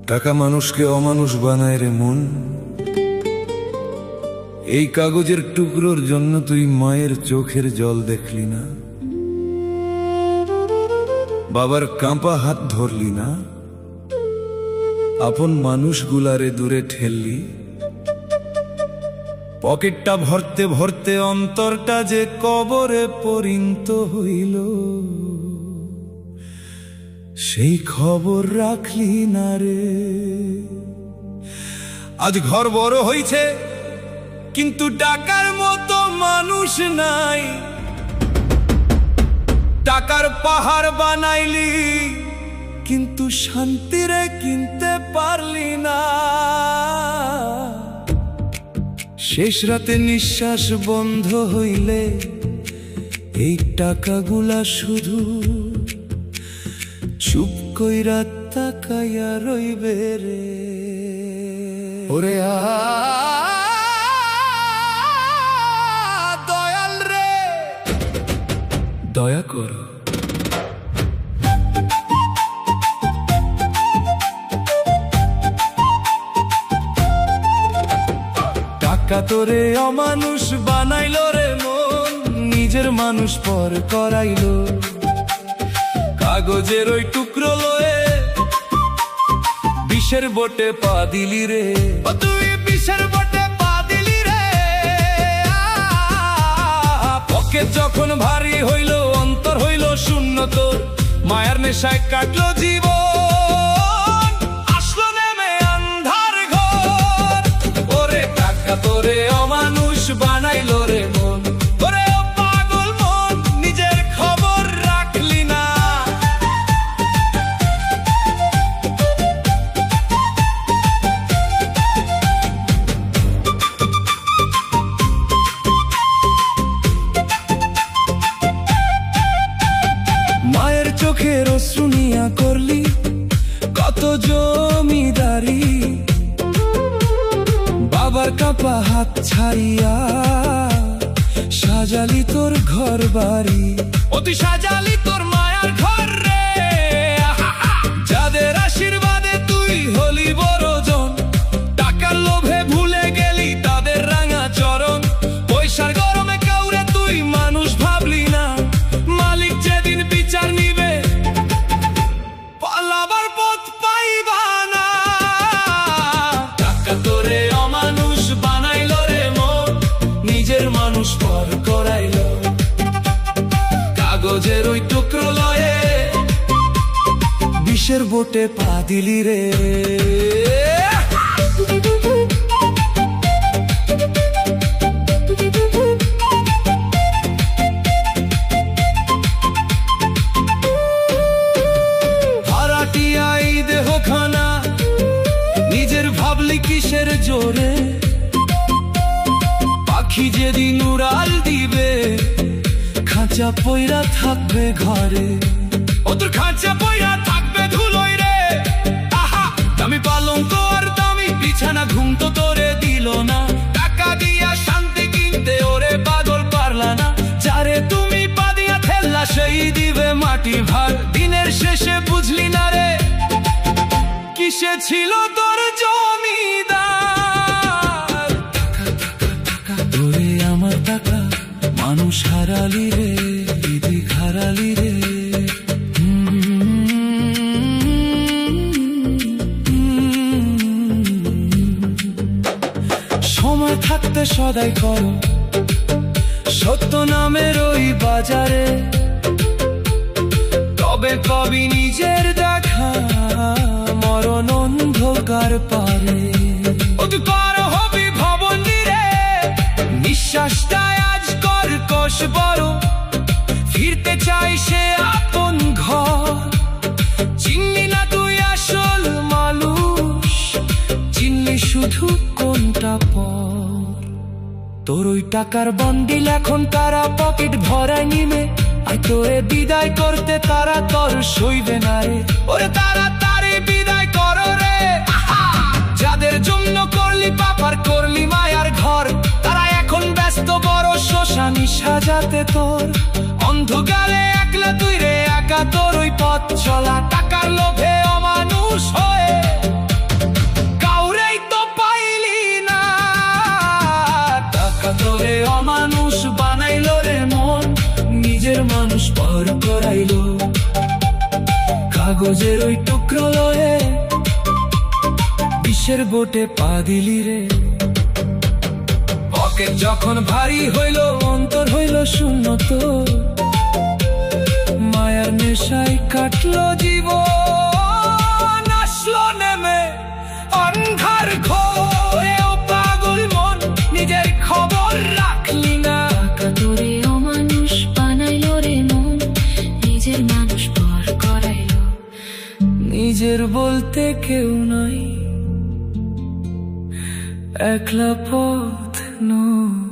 টাকা মানুষকে অমানুষ বানায় রে মন। এই কাগজের টুকরোর জন্য তুই মায়ের চোখের জল দেখলি না, বাবার কাঁপা হাত ধরলি না, আপন মানুষগুলারে দূরে ঠেললি। পকেটটা ভরতে ভরতে অন্তরটা যে কবরে পরিণত হইল, সেই খবর রাখলি না রে। আজ ঘর বড় হইছে কিন্তু টাকার মতো মানুষ নাই। টাকার পাহাড় বানাইলি কিন্তু শান্তিরে কিনতে পারলি না। শেষ রাতে নিঃশ্বাস বন্ধ হইলে এই টাকাগুলা শুধু চুপ কইরা তাকাইয়া রইবে রে। ওরে দয়াল রে, দয়া কর। টাকা তোরে অমানুষ বানাইলো রে মন, নিজের মানুষ পর করাইলো। কাগজের ওই টুকরো লয়ে বিষের বোটে পা দিলি রে। তুই বিষের বোটে পা দিলি রে। পকেট যখন ভারী হইল, অন্তর হইল শূন্য তোর। মায়ার নেশায় কাটলো জীবন, আসলো নেমে আন্ধার ঘর। ওরে টাকা তোরে অমানুষ বানাইলো রে মন। ওরে ও পাগল মন, নিজের খবর রাখলি না। মায়ের চোখের অশ্রু নিয়া করলি কত জমিদারি। বাবার কাপা হাত ছাড়িয়া সাজালি তোর ঘর বাড়ি। অতি সাজালি তোর মায়ার ঘর রে। যাদের আশীর্বাদে তুই হলি বড়জন, টাকার লোভে ভুলে গেলি তাদের রাঙা চরণ। পয়সার গরমে কাউরে তুই মানুষ ভাবলি না। মালিক যেদিন বিচার নিবে পালাবার পথ পাইবা না। টাকা তোরে অমানুষ বানাইলো রে মন, নিজের মানুষ পর করাইলো। কাগজের ওই টুকরো লয়ে বিষের বোটে পা দিলি রে। হারাটিয়াই দেহ খানা, নিজের ভাবলি কিসের জোরে। পাখি যেদিন উড়াল দিবে খাঁচা পইরা থাকবে ঘরে। ও তোর খাঁচা পইরা থাকবে ধুলোয় রে। আহা, দামি পালঙ্ক আর দামি বিছানা ঘুম তো তোরে দিল না। টাকা দিয়া শান্তি কিনতে ওরে পাগল পারলা না। যারে তুমি পা দিয়া ঠেললা সেই দিবে মাটি ভার। দিনের শেষে বুঝলি না রে কিসে ছিল তোর জমিদার। টাকা তোরে আমার টাকা মানুষ হারালি রে, দিদি হারালি রে। সময় থাকতে সদাই করো সত্য নামের ওই বাজারে। তবে কবি নিজের দেখা মরণ অন্ধকার পারে। কর হবি ভবনী রে, নিঃশ্বাসটায় আজ কর কোষ বড়। ফিরতে চাই সে আপন ঘর। চিনলি না তুই আসল মানুষ, চিনলি শুধু কোনটা পর। তোর ওই টাকার বন্ডিল এখন তারা পকেট ভরায় নিমে। আর তোরে বিদায় করতে তারা তোর সইবে না রে। ওরে তাড়াতাড়ি বিদায় করো রে। যাদের জন্য করলি পাপার করলি মায়ার ঘর, তারা এখন ব্যস্ত বড় শ্মশানি সাজাতে তোর। অন্ধকারে একলা তুই রে, একা তোর ওই পথ চলা। টাকার লোভে অমানুষ হয়ে কাগজের ওই টুকরো লয়ে বিশ্বের বোটে পা দিলি রে। পকেট যখন ভারী হইল, অন্তর হইল শূন্য তোর, মায়ার নেশায় কাটলো জীবন, আসলো নেমে অন্ধার ঘরে। ও পাগল মন, নিজের খবর রাখলি না। টাকা তোরে অমানুষ বানাইলো রে মন, নিজের মানুষ পর করাইলো। নিজের বলতে কেউ নাই, একলা পথ নয়।